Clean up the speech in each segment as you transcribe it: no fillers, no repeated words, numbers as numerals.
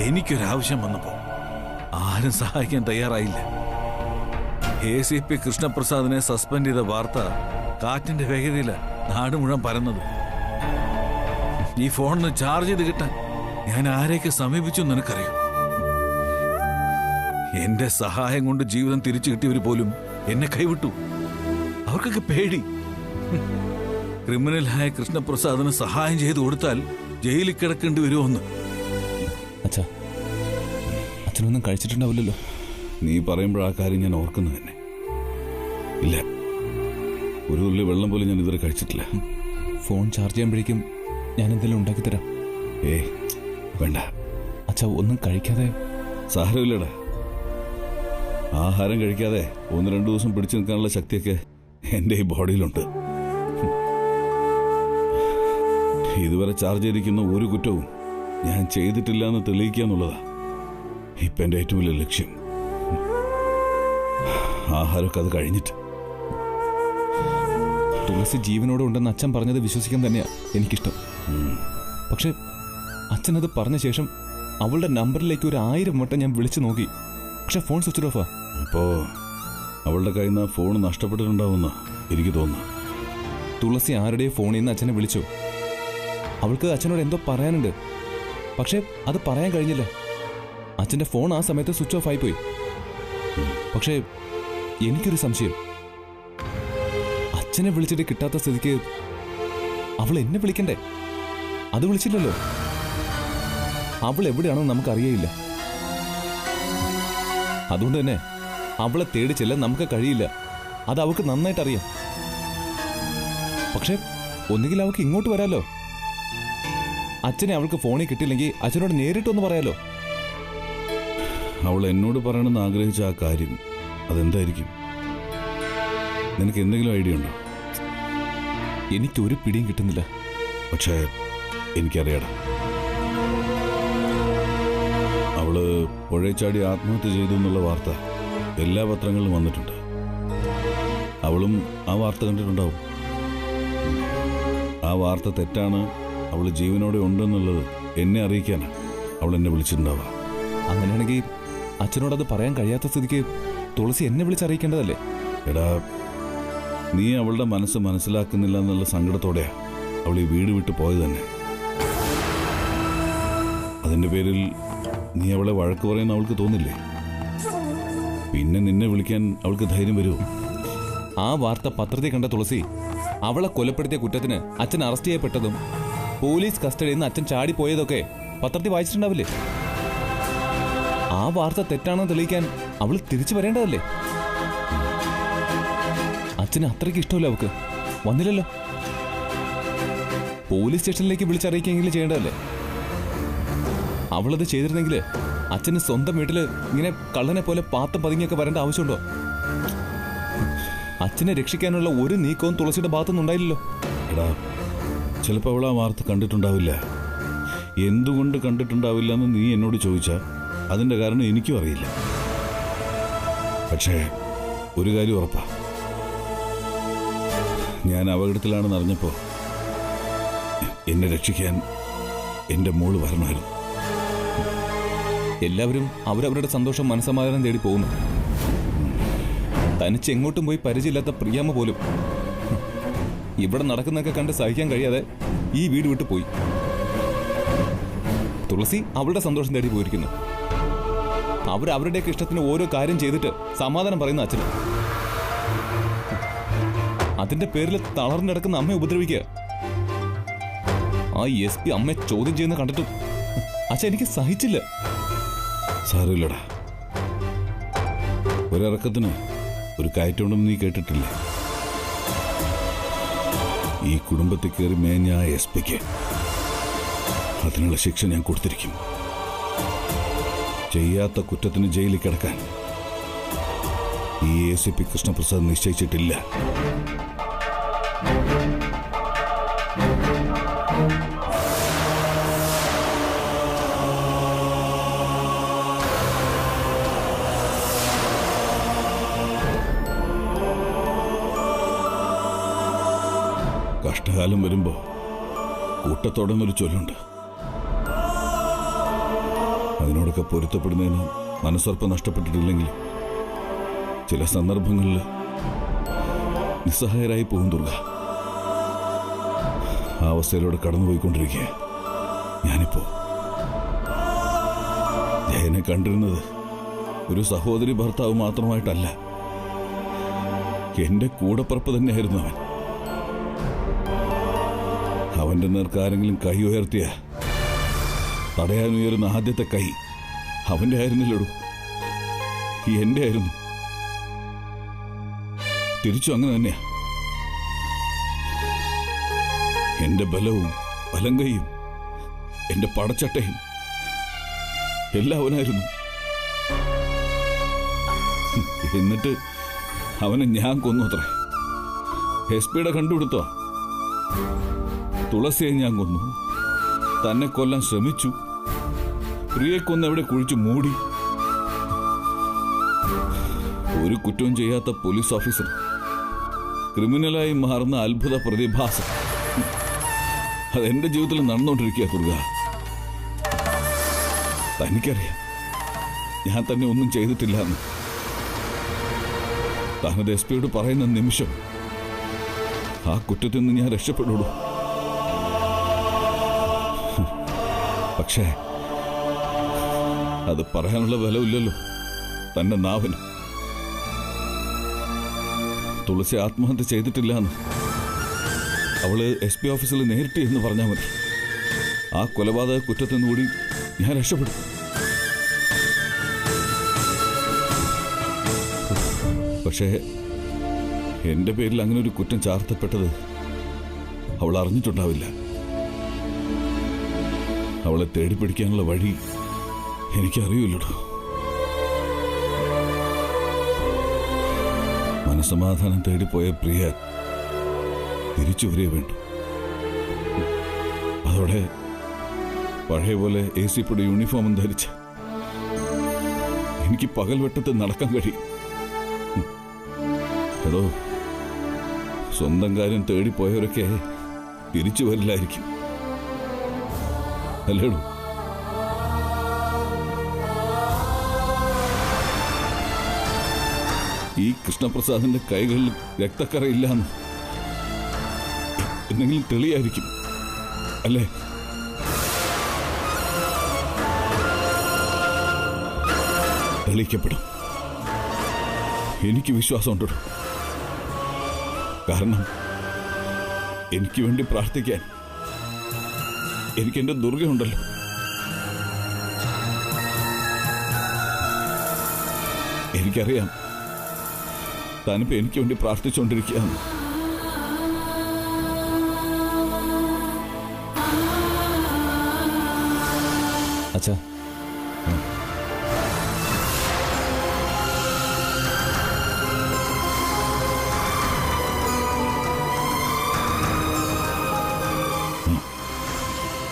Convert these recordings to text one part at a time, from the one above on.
എനിക്കൊരാവശ്യം വന്നപ്പോ ആരും സഹായിക്കാൻ തയ്യാറായില്ല. ACP കൃഷ്ണപ്രസാദിനെ സസ്പെൻഡ് ചെയ്ത വാർത്ത കാറ്റിന്റെ വേഗതയില നാട് മുഴുവൻ പരന്നത്. ഈ ഫോണിന് ചാർജ് ചെയ്ത് കിട്ടാൻ ഞാൻ ആരെയൊക്കെ സമീപിച്ചു നിനക്കറിയോ? എന്റെ സഹായം കൊണ്ട് ജീവിതം തിരിച്ചു കിട്ടിയവർ പോലും എന്നെ കൈവിട്ടു. അവർക്കൊക്കെ പേടി. ക്രിമിനലായ കൃഷ്ണപ്രസാദിന് സഹായം ചെയ്തു കൊടുത്താൽ ജയിലിൽ കിടക്കേണ്ടി വരുമെന്ന്. അച്ഛനൊന്നും കഴിച്ചിട്ടുണ്ടാവില്ലല്ലോ? നീ പറയുമ്പോൾ ആ കാര്യം ഞാൻ ഓർക്കുന്നു തന്നെ. ഇല്ല, ഒരു തുള്ളി വെള്ളം പോലും ഞാൻ ഇതുവരെ കഴിച്ചിട്ടില്ല. ഫോൺ ചാർജ് ചെയ്യുമ്പോഴേക്കും ഞാൻ എന്തെങ്കിലും ഉണ്ടാക്കി തരാം. വേണ്ട അച്ഛാ, ഒന്നും കഴിക്കാതെ. സാരമില്ലടാ, ആഹാരം കഴിക്കാതെ 1-2 ദിവസം പിടിച്ചു നിൽക്കാനുള്ള ശക്തിയൊക്കെ എന്റെ ഈ ബോഡിയിലുണ്ട്. ഇതുവരെ ചാർജ് ചെയ്തിരിക്കുന്ന ഒരു കുറ്റവും ഞാൻ ചെയ്തിട്ടില്ല എന്ന് തെളിയിക്കുക എന്നുള്ളതാ ഇപ്പൊ എന്റെ ഏറ്റവും വലിയ ലക്ഷ്യം. ആഹാരമൊക്കെ അത് കഴിഞ്ഞിട്ട്. തുളസി ജീവനോടെ ഉണ്ടെന്ന് അച്ഛൻ പറഞ്ഞത് വിശ്വസിക്കാൻ തന്നെയാ എനിക്കിഷ്ടം. പക്ഷെ അച്ഛനത് പറഞ്ഞ ശേഷം അവളുടെ നമ്പറിലേക്ക് 1000 വട്ടം ഞാൻ വിളിച്ചു നോക്കി. പക്ഷെ ഫോൺ സ്വിച്ച് ഓഫാ. അപ്പോ അവളുടെ കയ്യിൽ നിന്ന് ഫോൺ നഷ്ടപ്പെട്ടിട്ടുണ്ടാവുന്ന എനിക്ക് തോന്നുന്നു. തുളസി ആരുടെയും ഫോണിൽ നിന്ന് അച്ഛനെ വിളിച്ചു. അവൾക്ക് അച്ഛനോട് എന്തോ പറയാനുണ്ട്. പക്ഷെ അത് പറയാൻ കഴിഞ്ഞില്ല. അച്ഛൻ്റെ ഫോൺ ആ സമയത്ത് സ്വിച്ച് ഓഫ് ആയിപ്പോയി. പക്ഷേ എനിക്കൊരു സംശയം. അച്ഛനെ വിളിച്ചിട്ട് കിട്ടാത്ത സ്ഥിതിക്ക് അവൾ എന്നെ വിളിക്കണ്ടേ? അത് വിളിച്ചില്ലല്ലോ. അവൾ എവിടെയാണെന്ന് നമുക്കറിയയില്ല. അതുകൊണ്ട് തന്നെ അവളെ തേടി ചെല്ലാൻ നമുക്ക് കഴിയില്ല. അത് അവൾക്ക് നന്നായിട്ടറിയാം. പക്ഷെ ഒന്നുകിൽ അവൾക്ക് ഇങ്ങോട്ട് വരാലോ. അച്ഛനെ അവൾക്ക് ഫോണിൽ കിട്ടിയില്ലെങ്കിൽ അച്ഛനോട് നേരിട്ടൊന്ന് പറയാലോ. അവൾ എന്നോട് പറയണമെന്ന് ആഗ്രഹിച്ച ആ കാര്യം അതെന്തായിരിക്കും? നിനക്ക് എന്തെങ്കിലും ഐഡിയ ഉണ്ടോ? എനിക്കൊരു പിടിയും കിട്ടുന്നില്ല. പക്ഷേ എനിക്കറിയാടാ, അവള് പുഴയിൽ ചാടി ആത്മഹത്യ ചെയ്തു എന്നുള്ള വാർത്ത എല്ലാ പത്രങ്ങളിലും വന്നിട്ടുണ്ട്. അവളും ആ വാർത്ത കണ്ടിട്ടുണ്ടാവും. ആ വാർത്ത തെറ്റാണ്, അവൾ ജീവനോടെ ഉണ്ടെന്നുള്ളത് എന്നെ അറിയിക്കാനാണ് അവൾ എന്നെ വിളിച്ചിട്ടുണ്ടാവുക. അങ്ങനെയാണെങ്കിൽ അച്ഛനോടത് പറയാൻ കഴിയാത്ത സ്ഥിതിക്ക് തുളസി എന്നെ വിളിച്ചറിയിക്കേണ്ടതല്ലേ? എടാ, നീ അവളുടെ മനസ്സ് മനസ്സിലാക്കുന്നില്ല എന്നുള്ള സങ്കടത്തോടെയാ അവൾ ഈ വീട് വിട്ട് പോയത് തന്നെ. അതിന്റെ പേരിൽ നീ അവളെ വഴക്ക് പറയുന്ന അവൾക്ക് തോന്നില്ലേ? പിന്നെ നിന്നെ വിളിക്കാൻ അവൾക്ക് ധൈര്യം വരുമോ? ആ വാർത്ത പത്രത്തിൽ കണ്ട തുളസി അവളെ കൊലപ്പെടുത്തിയ കുറ്റത്തിന് അച്ഛൻ അറസ്റ്റ് ചെയ്യപ്പെട്ടതും പോലീസ് കസ്റ്റഡിയിൽ നിന്ന് അച്ഛൻ ചാടിപ്പോയതൊക്കെ പത്രത്തിൽ വായിച്ചിട്ടുണ്ടാവില്ലേ? ആ വാർത്ത തെറ്റാണെന്ന് തെളിയിക്കാൻ അവൾ തിരിച്ചു വരേണ്ടതല്ലേ? അച്ഛന് അത്രയ്ക്ക് ഇഷ്ടമല്ല അവൾക്ക്. വന്നില്ലല്ലോ. പോലീസ് സ്റ്റേഷനിലേക്ക് വിളിച്ചറിയിക്കെങ്കിലും ചെയ്യേണ്ടതല്ലേ? അവളത് ചെയ്തിരുന്നെങ്കിൽ അച്ഛന് സ്വന്തം വീട്ടില് ഇങ്ങനെ കള്ളനെ പോലെ പാത്തം പതുങ്ങിയൊക്കെ വരേണ്ട ആവശ്യമുണ്ടോ? അച്ഛനെ രക്ഷിക്കാനുള്ള ഒരു നീക്കവും തുളസിയുടെ ഭാഗത്തുനിന്ന് ഉണ്ടായില്ലല്ലോ. എടാ, ചിലപ്പോൾ അവൾ ആ വാർത്ത കണ്ടിട്ടുണ്ടാവില്ല. എന്തുകൊണ്ട് കണ്ടിട്ടുണ്ടാവില്ല എന്ന് നീ എന്നോട് ചോദിച്ചാൽ അതിന്റെ കാരണം എനിക്കും അറിയില്ല. പക്ഷേ ഒരു കാര്യം ഉറപ്പാ, ഞാൻ അപകടത്തിലാണെന്ന് അറിഞ്ഞപ്പോ എന്നെ രക്ഷിക്കാൻ എന്റെ മോള് വരണമായിരുന്നു. എല്ലാവരും അവരവരുടെ സന്തോഷം മനസ്സമാധാനം തേടി പോകുന്നു. തനിച്ച് എങ്ങോട്ടും പോയി പരിചയമില്ലാത്ത പ്രിയമ്മ പോലും ഇവിടെ നടക്കുന്നതൊക്കെ കണ്ട് സഹിക്കാൻ കഴിയാതെ ഈ വീട് വിട്ടു പോയി. തുളസി അവളുടെ സന്തോഷം തേടി പോയിരിക്കുന്നു. അവരവരുടെയൊക്കെ ഇഷ്ടത്തിന് ഓരോ കാര്യം ചെയ്തിട്ട് സമാധാനം പറയുന്ന അച്ഛൻ. അതിന്റെ പേരിൽ തളർന്നു കിടക്കുന്ന അമ്മയെ ഉപദ്രവിക്കുക. ആ SP അമ്മയെ ചോദ്യം ചെയ്യുന്ന കണ്ടിട്ടും അച്ഛൻ എനിക്ക് സഹിച്ചില്ല. സാരമില്ലടാ, ഒരിറക്കത്തിന് ഒരു കയറ്റുണ്ടെന്ന് നീ കേട്ടിട്ടില്ലേ? ഈ കുടുംബത്തിൽ കയറി മേഞ്ഞ ആ SP-ക്ക് അതിനുള്ള ശിക്ഷ ഞാൻ കൊടുത്തിരിക്കും. ചെയ്യാത്ത കുറ്റത്തിന് ജയിലിൽ കിടക്കാൻ ഈ ACP കൃഷ്ണപ്രസാദ് നിശ്ചയിച്ചിട്ടില്ല. കഷ്ടകാലം വരുമ്പോ കൂട്ടത്തോടെന്നൊരു ചൊല്ലുണ്ട്. അതിനോടൊക്കെ പൊരുത്തപ്പെടുന്നതിന് മനസ്സുറപ്പ് നഷ്ടപ്പെട്ടിട്ടില്ലെങ്കിൽ ചില സന്ദർഭങ്ങളിൽ നിസ്സഹായരായി പോകും ദുർഗ. ആ അവസ്ഥയിലൂടെ കടന്നുപോയിക്കൊണ്ടിരിക്കുക ഞാനിപ്പോ. ജയനെ കണ്ടിരുന്നത് ഒരു സഹോദരി ഭർത്താവ് മാത്രമായിട്ടല്ല, എന്റെ കൂടപ്പുറപ്പ് തന്നെയായിരുന്നു അവൻ. അവന്റെ നേർക്ക് ആരെങ്കിലും കൈ ഉയർത്തിയ തടയാനുയരുന്ന ആദ്യത്തെ കൈ അവന്റെ ആയിരുന്നില്ലടൂ, എന്റെ ആയിരുന്നു. തിരിച്ചു അങ്ങനെ തന്നെയാ. എന്റെ ബലവും വലങ്കയും എന്റെ പടച്ചട്ടയും എല്ലാം അവനായിരുന്നു. എന്നിട്ട് അവനെ ഞാൻ കൊന്നു അത്രേ. എസ്പിയുടെ കണ്ടുപിടുത്തോ. തുളസിയെ ഞാൻ കൊന്നു, തന്നെ കൊല്ലാൻ ശ്രമിച്ചു, പ്രിയെ കൊന്ന് എവിടെ കുഴിച്ചു മൂടി. ഒരു കുറ്റവും ചെയ്യാത്ത പോലീസ് ഓഫീസർ ക്രിമിനലായി മാറുന്ന അത്ഭുത പ്രതിഭാസം അതെന്റെ ജീവിതത്തിൽ നടന്നുകൊണ്ടിരിക്കുക ദുർഗ. തനിക്കറിയാം ഞാൻ തന്നെ ഒന്നും ചെയ്തിട്ടില്ല എന്ന്. താനത് എസ് പിയോട് പറയുന്ന നിമിഷം ആ കുറ്റത്തിൽ നിന്ന് ഞാൻ രക്ഷപ്പെടുള്ളൂ. പക്ഷേ അത് പറയാനുള്ള ബലമില്ലല്ലോ തന്റെ നാവിന്. തുളസി ആത്മഹത്യ ചെയ്തിട്ടില്ല എന്ന് അവള് എസ് പി ഓഫീസിൽ നേരിട്ട് എന്ന് പറഞ്ഞാൽ മതി. ആ കൊലപാതക കുറ്റത്തിൽ നിന്നുകൂടി ഞാൻ രക്ഷപ്പെടും. പക്ഷേ എന്റെ പേരിൽ അങ്ങനെ ഒരു കുറ്റം ചാർത്തപ്പെട്ടത് അവൾ അറിഞ്ഞിട്ടുണ്ടാവില്ല. അവളെ തേടിപ്പിടിക്കാനുള്ള വഴി എനിക്കറിയില്ലടോ. മനസ്സമാധാനം തേടിപ്പോയ പ്രിയ തിരിച്ചു വരിക വേണ്ടു. അതോടെ പഴയ പോലെ ACPയുടെ യൂണിഫോമും ധരിച്ച് എനിക്ക് പകൽ വെട്ടത്ത് നടക്കാൻ കഴിയും. അതോ സ്വന്തം കാര്യം തേടിപ്പോയവരൊക്കെ തിരിച്ചു വരില്ലായിരിക്കും അല്ലേടൂ. ഈ കൃഷ്ണപ്രസാദിന്റെ കൈകളിൽ രക്തക്കറയില്ലാന്ന് എന്തെങ്കിലും തെളിയായിരിക്കും അല്ലേ? തെളിയിക്കപ്പെടും. എനിക്ക് വിശ്വാസമുണ്ടോ. കാരണം എനിക്ക് വേണ്ടി പ്രാർത്ഥിക്കാൻ എനിക്കെന്റെ ദുർഗയുണ്ടല്ലോ. എനിക്കറിയാം താനിപ്പോ എനിക്ക് വേണ്ടി പ്രാർത്ഥിച്ചുകൊണ്ടിരിക്കുകയാണ്. അച്ഛാ,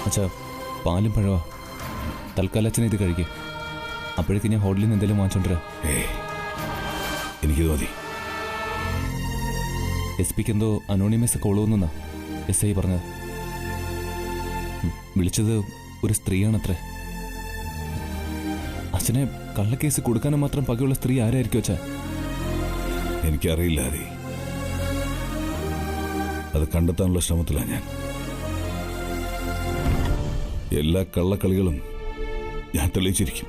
അച്ഛാ പാലും പഴവാ. തൽക്കാലം അച്ഛനെ ഇത് കഴിക്കുക. അപ്പോഴേക്ക് ഞാൻ ഹോട്ടലിൽ നിന്ന് എന്തെങ്കിലും വാങ്ങിച്ചോണ്ടിരാ. എനിക്ക് തോന്നി SP എന്തോ അനോണിമസ് കോളോന്നാ SI പറഞ്ഞത്. വിളിച്ചത് ഒരു സ്ത്രീയാണത്രേ. അച്ഛനെ കള്ളക്കേസ് കൊടുക്കാനും മാത്രം പകയുള്ള സ്ത്രീ ആരായിരിക്കും അച്ഛാ? എനിക്കറിയില്ല. അത് കണ്ടെത്താനുള്ള ശ്രമത്തിലാണ് ഞാൻ. എല്ലാ കള്ളക്കളികളും ഞാൻ തെളിയിച്ചിരിക്കും.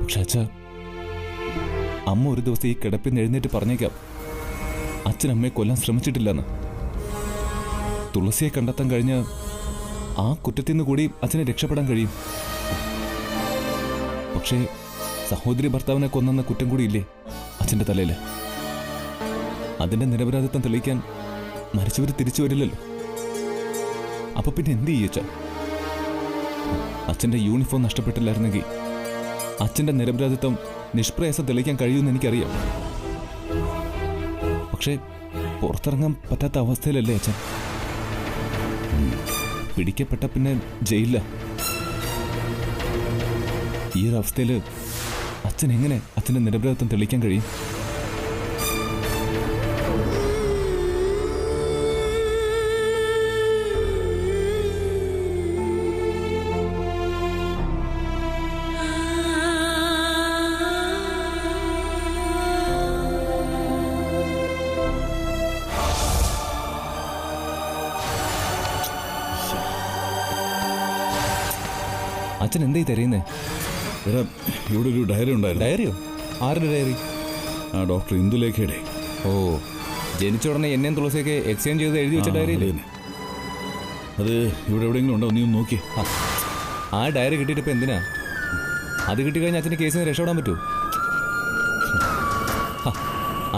പക്ഷെ അച്ഛാ, അമ്മ ഒരു ദിവസം ഈ കിടപ്പിൽ നിന്ന് എഴുന്നേറ്റ് പറഞ്ഞേക്കാം അച്ഛനമ്മയെ കൊല്ലാൻ ശ്രമിച്ചിട്ടില്ലെന്ന്. തുളസിയെ കണ്ടെത്താൻ കഴിഞ്ഞ ആ കുറ്റത്തിൽ നിന്ന് കൂടി അച്ഛനെ രക്ഷപ്പെടാൻ കഴിയും. പക്ഷേ സഹോദരി ഭർത്താവിനെ കൊന്നെന്ന കുറ്റം കൂടി ഇല്ലേ അച്ഛൻ്റെ തലയിൽ? അതിന്റെ നിരപരാധിത്വം തെളിയിക്കാൻ മരിച്ചവർ തിരിച്ചു വരില്ലല്ലോ. അപ്പൊ പിന്നെ എന്ത് ചെയ്യച്ച? അച്ഛന്റെ യൂണിഫോം നഷ്ടപ്പെട്ടില്ലായിരുന്നെങ്കിൽ അച്ഛന്റെ നിരപരാധിത്വം നിഷ്പ്രയാസം തെളിയിക്കാൻ കഴിയുമെന്ന് എനിക്കറിയാം. പക്ഷേ പുറത്തിറങ്ങാൻ പറ്റാത്ത അവസ്ഥയിലല്ലേ അച്ഛൻ? പിടിക്കപ്പെട്ട പിന്നെ ജയിലില്ല. ഈ ഒരു അവസ്ഥയിൽ അച്ഛൻ എങ്ങനെ അച്ഛന്റെ നിരപരാധിത്വം തെളിയിക്കാൻ കഴിയും? അച്ഛൻ എന്തായി തരുന്നേ? എടാ, ഇവിടെ ഒരു ഡയറി ഉണ്ടായിരുന്നു. ഡയറിയോ? ആരുടെ ഡയറി? ആ ഡോക്ടർ ഇന്ദുലേഖയുടെ. ഓ, ജനിച്ച ഉടനെ എന്നെയും തുളസിയൊക്കെ എക്സ്ചേഞ്ച് ചെയ്ത് എഴുതി വെച്ച ഡയറി. അത് ഇവിടെ എവിടെയെങ്കിലും ഉണ്ടോ? നീ ഒന്ന് നോക്കി. ആ ഡയറി കിട്ടിയിട്ട് ഇപ്പം എന്തിനാ? അത് കിട്ടിക്കഴിഞ്ഞാൽ അച്ഛന് കേസിൽ നിന്ന് രക്ഷപ്പെടാൻ പറ്റൂ?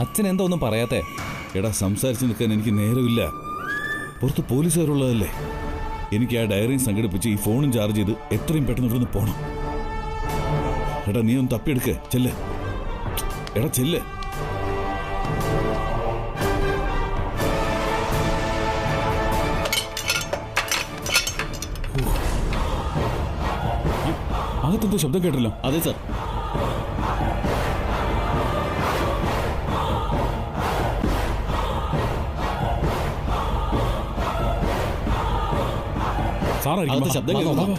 അച്ഛൻ എന്താ ഒന്നും പറയാത്തേ? എടാ, സംസാരിച്ച് നിൽക്കാൻ എനിക്ക് നേരമില്ല. പുറത്ത് പോലീസുകാരുള്ളതല്ലേ. എനിക്ക് ആ ഡയറിയും സംഘടിപ്പിച്ച് ഈ ഫോണും ചാർജ് ചെയ്ത് എത്രയും പെട്ടെന്ന് ഇവിടുന്ന് പോകണം. എടാ, നീ ഒന്ന് തപ്പിയെടുക്ക. ചെല്ല്. എടാ, ചെല്ല്. അകത്തെന്തോ ശബ്ദം കേട്ടല്ലോ. അതെ സാർ. സാറായിരിക്കും. ശബ്ദം കേൾക്കാം.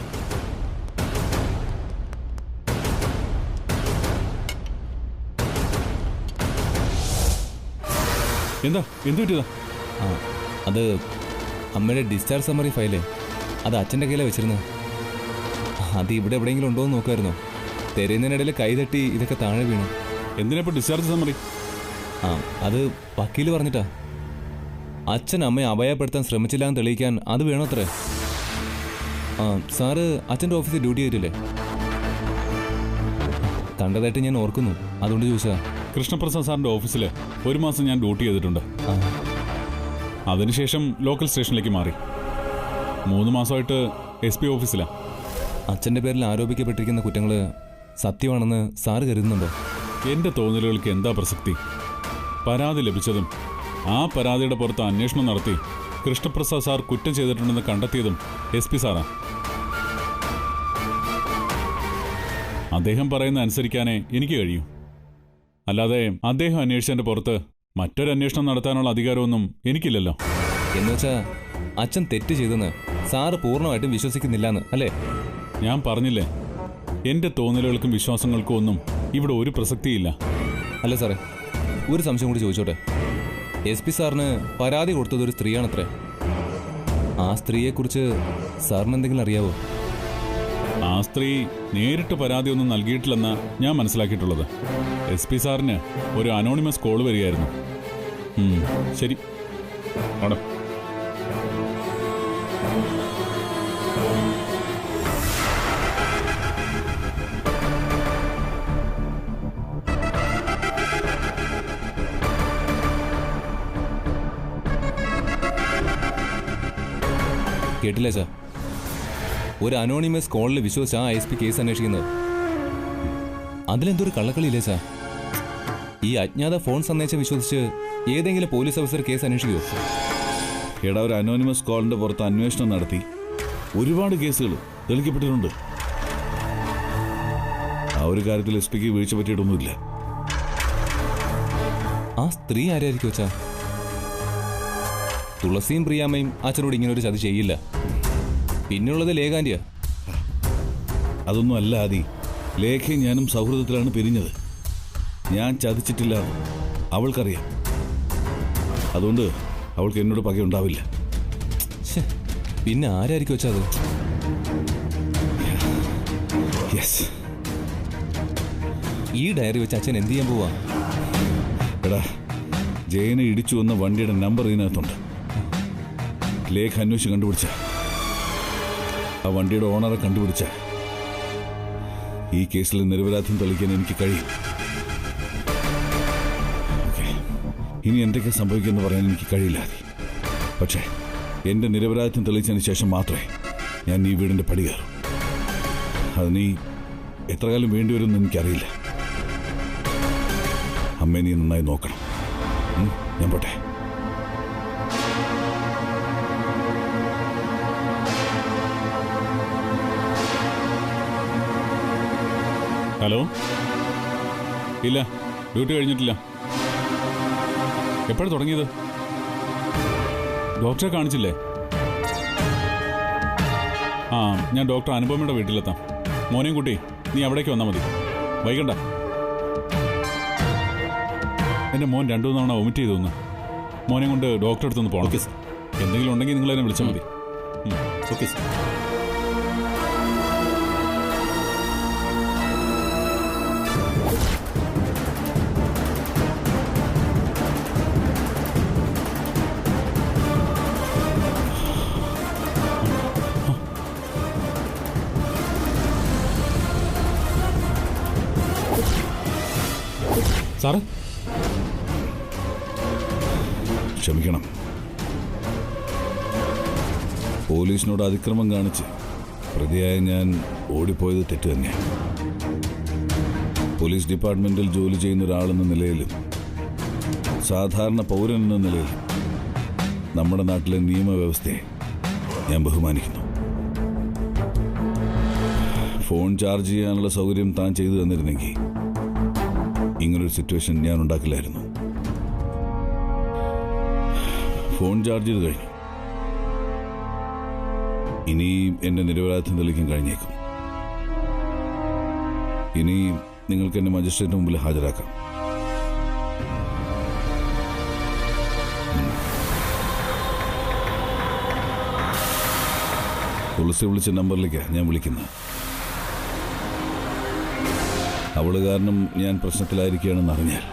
എന്താ എന്ത് പറ്റിയതാ? ആ, അത് അമ്മയുടെ ഡിസ്ചാർജ് സമ്മറി ഫയലേ. അത് അച്ഛൻ്റെ കയ്യിലാണ് വെച്ചിരുന്നത്. അത് ഇവിടെ എവിടെയെങ്കിലും ഉണ്ടോ എന്ന് നോക്കുമായിരുന്നു. തെരയുന്നതിനിടയിൽ കൈതട്ടി ഇതൊക്കെ താഴെ വീണു. എന്തിനാ ഇപ്പോൾ ഡിസ്ചാർജ് സമ്മറി? ആ, അത് വക്കീൽ പറഞ്ഞിട്ടാ. അച്ഛൻ അമ്മയെ അപായപ്പെടുത്താൻ ശ്രമിച്ചില്ല എന്ന് തെളിയിക്കാൻ അത് വേണോത്രേ. ആ, സാറ് അച്ഛൻ്റെ ഓഫീസിൽ ഡ്യൂട്ടി ചെയ്തിട്ടില്ലേ? കണ്ടതായിട്ട് ഞാൻ ഓർക്കുന്നു, അതുകൊണ്ട് ചോദിച്ചതാ. കൃഷ്ണപ്രസാദ് സാറിന്റെ ഓഫീസിൽ 1 മാസം ഞാൻ ഡ്യൂട്ടി ചെയ്തിട്ടുണ്ട്. അതിനുശേഷം ലോക്കൽ സ്റ്റേഷനിലേക്ക് മാറി. 3 മാസമായിട്ട് SP ഓഫീസിലാണ്. അച്ഛൻ്റെ പേരിൽ ആരോപിക്കപ്പെട്ടിരിക്കുന്ന കുറ്റങ്ങൾ സത്യമാണെന്ന് സാറ് കരുതുന്നുണ്ടോ? എന്റെ തോന്നലുകൾക്ക് എന്താ പ്രസക്തി? പരാതി ലഭിച്ചതും ആ പരാതിയുടെ പുറത്ത് അന്വേഷണം നടത്തി കൃഷ്ണപ്രസാദ് സാർ കുറ്റം ചെയ്തിട്ടുണ്ടെന്ന് കണ്ടെത്തിയതും SP സാറാണ്. അദ്ദേഹം പറയുന്ന അനുസരിക്കാനേ എനിക്ക് കഴിയൂ. അല്ലാതെ അദ്ദേഹം അന്വേഷിച്ചതിന്റെ പുറത്ത് മറ്റൊരു അന്വേഷണം നടത്താനുള്ള അധികാരമൊന്നും എനിക്കില്ലല്ലോ. എന്നുവെച്ചാ അച്ഛൻ തെറ്റ് ചെയ്തെന്ന് സാറ് പൂർണ്ണമായിട്ടും വിശ്വസിക്കുന്നില്ലാന്ന് അല്ലേ? ഞാൻ പറഞ്ഞില്ലേ, എന്റെ തോന്നലുകൾക്കും വിശ്വാസങ്ങൾക്കും ഒന്നും ഇവിടെ ഒരു പ്രസക്തിയില്ല. അല്ല സാറേ, ഒരു സംശയം കൂടി ചോദിച്ചോട്ടെ. SP സാറിന് പരാതി കൊടുത്തത് ഒരു സ്ത്രീയാണത്രേ. ആ സ്ത്രീയെക്കുറിച്ച് സാറിന് എന്തെങ്കിലും അറിയാവോ? ആ സ്ത്രീ നേരിട്ട് പരാതിയൊന്നും നൽകിയിട്ടില്ലെന്നാ ഞാൻ മനസ്സിലാക്കിയിട്ടുള്ളത്. SP സാറിന് ഒരു അനോണിമസ് കോൾ വരികയായിരുന്നു. ശരി, അവിടെ കേട്ടില്ല സാർ. ഒരു അനോണിമസ് കോളിൽ വിശ്വസിച്ച് ആ SP കേസ് അന്വേഷിക്കുന്നത്. അതിലെന്തൊരു കള്ളക്കളിയില്ലേ സാർ? ഈ അജ്ഞാത ഫോൺ സന്ദേശം വിശ്വസിച്ച് ഏതെങ്കിലും പോലീസ് ഓഫീസർ കേസ് അന്വേഷിക്കുമോ? എടാ, ഒരു അനോണിമസ് കോളിന്റെ പുറത്ത് അന്വേഷണം നടത്തി ഒരുപാട് കേസുകൾ തെളിയിക്കപ്പെട്ടിട്ടുണ്ട്. ആ ഒരു കാര്യത്തിൽ SPക്ക് വീഴ്ച പറ്റിയിട്ടൊന്നുമില്ല. ആ സ്ത്രീ ആരായിരിക്കും വെച്ചാ? തുളസിയും പ്രിയാമ്മയും അച്ഛനോട് ഇങ്ങനെ ഒരു ചതി ചെയ്യില്ല. പിന്നുള്ളത് ലേഖാന്റിയാ. അതൊന്നും അല്ല ആദി. ലേഖയും ഞാനും സൗഹൃദത്തിലാണ് പിരിഞ്ഞത്. ഞാൻ ചതിച്ചിട്ടില്ല, അവൾക്കറിയാം. അതുകൊണ്ട് അവൾക്ക് എന്നോട് പകയുണ്ടാവില്ല. പിന്നെ ആരായിരിക്കും വെച്ചാ അത്? ഈ ഡയറി വെച്ച് അച്ഛൻ എന്ത് ചെയ്യാൻ പോവാ? എടാ, ജയനെ ഇടിച്ചു വന്ന വണ്ടിയുടെ നമ്പർ ഇതിനകത്തുണ്ട്. ലേഖ അന്വേഷിച്ച് കണ്ടുപിടിച്ച ആ വണ്ടിയുടെ ഓണറെ കണ്ടുപിടിച്ച ഈ കേസിൽ നിരപരാധിത്വം തെളിയിക്കാൻ എനിക്ക് കഴിയും. ഇനി എന്തൊക്കെ സംഭവിക്കുമെന്ന് പറയാൻ എനിക്ക് കഴിയില്ല. പക്ഷേ എന്റെ നിരപരാധിത്വം തെളിയിച്ചതിന് ശേഷം മാത്രമേ ഞാൻ ഈ വീടിന്റെ പടി കയറും. അത് നീ എത്ര കാലം വേണ്ടിവരുമെന്ന് എനിക്കറിയില്ല. അമ്മയെ നീ നന്നായി നോക്കണം. ഞാൻ പോട്ടെ. ഹലോ, ഇല്ല, ഡ്യൂട്ടി കഴിഞ്ഞിട്ടില്ല. എപ്പോഴാണ് തുടങ്ങിയത്? ഡോക്ടറെ കാണിച്ചില്ലേ? ആ, ഞാൻ ഡോക്ടർ അനുപമയുടെ വീട്ടിലെത്താം. മോനെയും കുട്ടി നീ അവിടേക്ക് വന്നാൽ മതി, വൈകണ്ട. എൻ്റെ മോൻ 2 തവണ വൊമിറ്റ് ചെയ്തു തന്നു. മോനെ കൊണ്ട് ഡോക്ടറെ അടുത്തൊന്ന് പോകണം. Okay sir. എന്തെങ്കിലും ഉണ്ടെങ്കിൽ നിങ്ങൾ എന്നെ വിളിച്ചാൽ മതി. Okay sir. സാറേ, ക്ഷമിക്കണം. പോലീസിനോട് അതിക്രമം കാണിച്ച് പ്രതിയായ ഞാൻ ഓടിപ്പോയത് തെറ്റ് തന്നെയാണ്. പോലീസ് ഡിപ്പാർട്ട്മെന്റിൽ ജോലി ചെയ്യുന്ന ഒരാളെന്ന നിലയിലും സാധാരണ പൗരൻ എന്ന നിലയിലും നമ്മുടെ നാട്ടിലെ നിയമവ്യവസ്ഥയെ ഞാൻ ബഹുമാനിക്കുന്നു. ഫോൺ ചാർജ് ചെയ്യാനുള്ള സൗകര്യം താൻ ചെയ്തു തന്നിരുന്നെങ്കിൽ ഇങ്ങനൊരു സിറ്റുവേഷൻ ഞാൻ ഉണ്ടാക്കില്ലായിരുന്നു. ഫോൺ ചാർജ് ചെയ്ത് കഴിഞ്ഞു. ഇനി എന്റെ നിരപരാധിത്വം തെളിയിക്കാൻ കഴിഞ്ഞേക്കും. ഇനി നിങ്ങൾക്ക് എന്നെ മജിസ്ട്രേറ്റിന് മുമ്പിൽ ഹാജരാക്കാം. തുളസി വിളിച്ച നമ്പറിലേക്കാണ് ഞാൻ വിളിക്കുന്നത്. അവള് കാരണം ഞാൻ പ്രശ്നത്തിലായിരിക്കുകയാണെന്ന് അറിഞ്ഞാൽ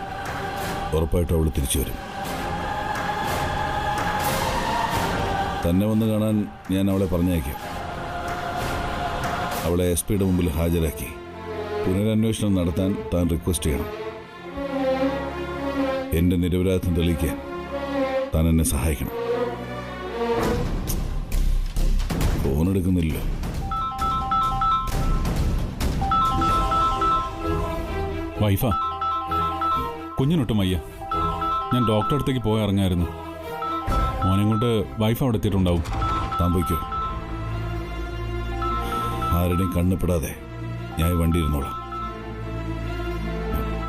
ഉറപ്പായിട്ടും അവൾ തിരിച്ചു വരും. തന്നെ വന്ന് കാണാൻ ഞാൻ അവളെ പറഞ്ഞയക്കാം. അവളെ SP യുടെ മുമ്പിൽ ഹാജരാക്കി പുനരന്വേഷണം നടത്താൻ താൻ റിക്വസ്റ്റ് ചെയ്യണം. എന്റെ നിരപരാധിത്വം തെളിയിക്കാൻ താൻ എന്നെ സഹായിക്കണം. ഫോൺ എടുക്കുന്നില്ലല്ലോ. വൈഫാ, കുഞ്ഞിനൊട്ടും വയ്യ. ഞാൻ ഡോക്ടറെ അടുത്തേക്ക് പോയി ഇറങ്ങായിരുന്നു. മോനെ കൊണ്ട് വൈഫ് അവിടെ എത്തിയിട്ടുണ്ടാവും. താൻ പോയിക്കോ. ആരുടെയും കണ്ണുപെടാതെ ഞാൻ വണ്ടി ഇരുന്നോളാം.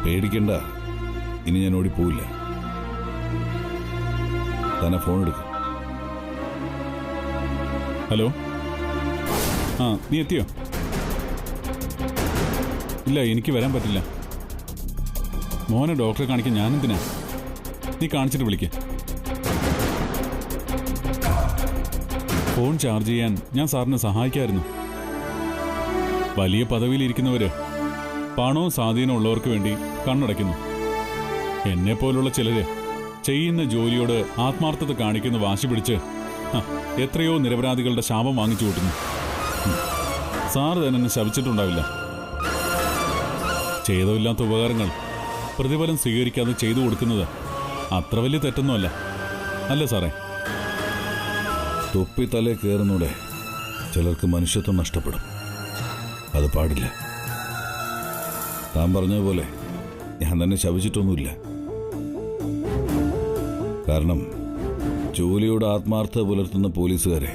പേടിക്കണ്ട, ഇനി ഞാൻ ഓടിപ്പോവില്ല. തന്നെ ഫോൺ എടുക്കും. ഹലോ, ആ നീ എത്തിയോ? ഇല്ല, എനിക്ക് വരാൻ പറ്റില്ല. മോനെ ഡോക്ടറെ കാണിക്കാൻ ഞാനെന്തിനാ? നീ കാണിച്ചിട്ട് വിളിക്ക. ഫോൺ ചാർജ് ചെയ്യാൻ ഞാൻ സാറിനെ സഹായിക്കായിരുന്നു. വലിയ പദവിയിലിരിക്കുന്നവര് പണവും സ്വാധീനവും ഉള്ളവർക്ക് വേണ്ടി കണ്ണടയ്ക്കുന്നു. എന്നെപ്പോലുള്ള ചിലര് ചെയ്യുന്ന ജോലിയോട് ആത്മാർത്ഥത കാണിക്കുന്ന വാശി പിടിച്ച് എത്രയോ നിരപരാധികളുടെ ശാപം വാങ്ങിച്ചു കൂട്ടുന്നു. സാറ് തന്നെ എന്നെ ശപിച്ചിട്ടുണ്ടാവില്ല. ചെയ്തമില്ലാത്ത ഉപകാരങ്ങൾ പ്രതിഫലം സ്വീകരിക്കാതെ ചെയ്തു കൊടുക്കുന്നത് അത്ര വലിയ തെറ്റൊന്നുമല്ല, അല്ലേ സാറേ? തൊപ്പി തലേ കയറുന്നൂടെ ചിലർക്ക് മനുഷ്യത്വം നഷ്ടപ്പെടും. അത് പാടില്ല. താൻ പറഞ്ഞതുപോലെ ഞാൻ തന്നെ ശപിച്ചിട്ടൊന്നുമില്ല. കാരണം ജോലിയോട് ആത്മാർത്ഥത പുലർത്തുന്ന പോലീസുകാരെ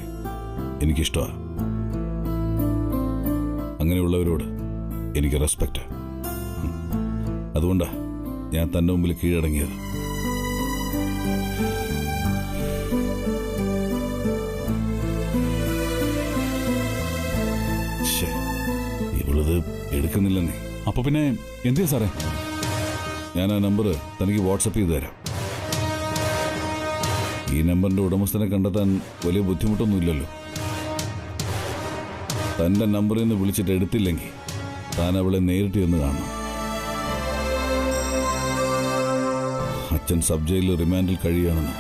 എനിക്കിഷ്ടമാണ്. അങ്ങനെയുള്ളവരോട് എനിക്ക് റെസ്പെക്റ്റ്. അതുകൊണ്ടാ ഞാൻ തന്റെ മുമ്പിൽ കീഴടങ്ങിയത്. ഇവളത് എടുക്കുന്നില്ലെന്നേ. അപ്പൊ പിന്നെ എന്തിയാ സാറേ? ഞാൻ ആ നമ്പർ തനിക്ക് വാട്സപ്പ് ചെയ്തു തരാം. ഈ നമ്പറിന്റെ ഉടമസ്ഥനെ കണ്ടെത്താൻ വലിയ ബുദ്ധിമുട്ടൊന്നുമില്ലല്ലോ. തന്റെ നമ്പറിൽ നിന്ന് വിളിച്ചിട്ട് എടുത്തില്ലെങ്കിൽ താൻ അവളെ നേരിട്ട് ചെന്ന് കാണണം. അച്ഛൻ സബ് ജയിലിൽ റിമാൻഡിൽ കഴിയുകയാണെന്ന്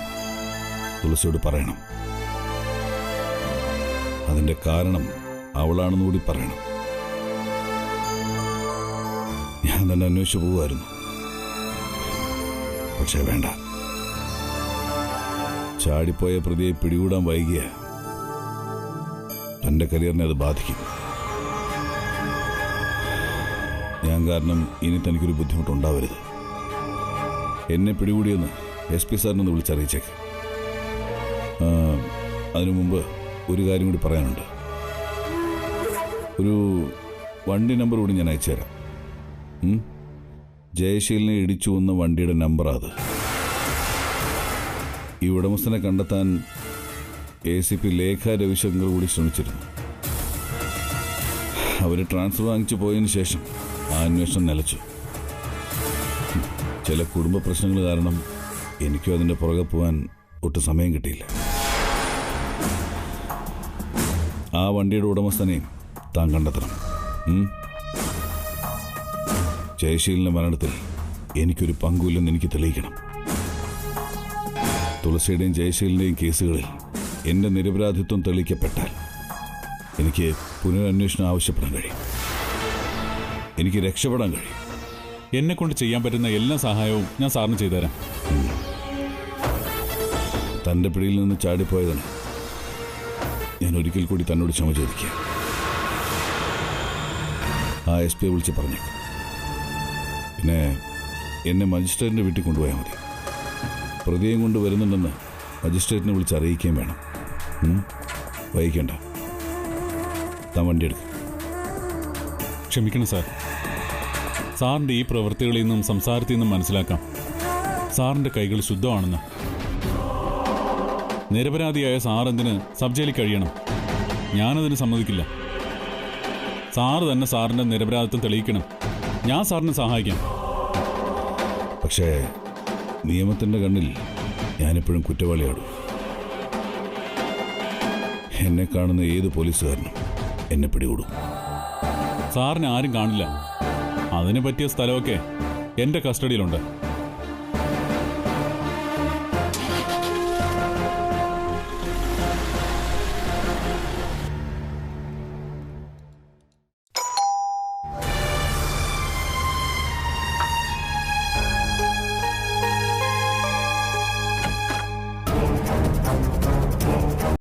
തുളസിയോട് പറയണം. അതിന്റെ കാരണം അവളാണെന്ന് കൂടി പറയണം. ഞാൻ തന്നെ അന്വേഷിച്ചു പോവുമായിരുന്നു. പക്ഷേ വേണ്ട. ചാടിപ്പോയ പ്രതിയെ പിടികൂടാൻ വൈകിയ തന്റെ കരിയറിനെ അത് ബാധിക്കും. ഞാൻ കാരണം ഇനി തനിക്കൊരു ബുദ്ധിമുട്ടുണ്ടാവരുത്. എന്നെ പിടികൂടിയെന്ന് SP സാറിനൊന്ന് വിളിച്ചറിയിച്ചേക്ക്. അതിനു മുമ്പ് ഒരു കാര്യം കൂടി പറയാനുണ്ട്. ഒരു വണ്ടി നമ്പർ കൂടി ഞാൻ അയച്ചു തരാം. ജയശീലിനെ ഇടിച്ചു വന്ന വണ്ടിയുടെ നമ്പറാ അത്. ഈ ഉടമസ്ഥനെ കണ്ടെത്താൻ ACP ലേഖ രവിശങ്കർ കൂടി ശ്രമിച്ചിരുന്നു. അവർ ട്രാൻസ്ഫർ വാങ്ങിച്ചു പോയതിനു ശേഷം ആ അന്വേഷണം നിലച്ചു. ചില കുടുംബ പ്രശ്നങ്ങൾ കാരണം എനിക്കും അതിൻ്റെ പുറകെ പോകാൻ ഒട്ടും സമയം കിട്ടിയില്ല. ആ വണ്ടിയുടെ ഉടമസ്ഥനെയും താൻ കണ്ടെത്തണം. ജയശീലിന്റെ മരണത്തിൽ എനിക്കൊരു പങ്കുമില്ലെന്ന് എനിക്ക് തെളിയിക്കണം. തുളസിയുടെയും ജയശീലിന്റെയും കേസുകളിൽ എന്റെ നിരപരാധിത്വം തെളിയിക്കപ്പെട്ടാൽ എനിക്ക് പുനരന്വേഷണം ആവശ്യപ്പെടാൻ കഴിയും. എനിക്ക് രക്ഷപ്പെടാൻ കഴിയും. എന്നെ കൊണ്ട് ചെയ്യാൻ പറ്റുന്ന എല്ലാ സഹായവും ഞാൻ സാറിന് ചെയ്തുതരാം. തൻ്റെ പിടിയിൽ നിന്ന് ചാടിപ്പോയതാണ്. ഞാൻ ഒരിക്കൽ കൂടി തന്നോട് ക്ഷമ ചോദിക്കുക. ആ SP വിളിച്ച് പറഞ്ഞേക്കും. പിന്നെ എന്നെ മജിസ്ട്രേറ്റിൻ്റെ വീട്ടിൽ കൊണ്ടുപോയാൽ മതി. പ്രതിയെയും കൊണ്ട് വരുന്നുണ്ടെന്ന് മജിസ്ട്രേറ്റിനെ വിളിച്ച് അറിയിക്കുകയും വേണം. വൈകിക്കണ്ട. താൻ വണ്ടി എടുക്കും. ക്ഷമിക്കണം സാർ. സാറിൻ്റെ ഈ പ്രവൃത്തികളിൽ നിന്നും സംസാരത്തിൽ നിന്നും മനസ്സിലാക്കാം സാറിൻ്റെ കൈകൾ ശുദ്ധമാണെന്ന്. നിരപരാധിയായ സാർ എന്തിന് സബ് ജയിലിൽ കഴിയണം? ഞാനതിന് സമ്മതിക്കില്ല. സാറ് തന്നെ സാറിൻ്റെ നിരപരാധിത്വം തെളിയിക്കണം. ഞാൻ സാറിനെ സഹായിക്കാം. പക്ഷേ നിയമത്തിൻ്റെ കണ്ണിൽ ഞാനെപ്പോഴും കുറ്റവാളിയാടും. എന്നെ കാണുന്ന ഏത് പോലീസുകാരനും എന്നെ പിടികൂടും. സാറിന് ആരും കാണില്ല. അതിന് പറ്റിയ സ്ഥലമൊക്കെ എൻ്റെ കസ്റ്റഡിയിലുണ്ട്.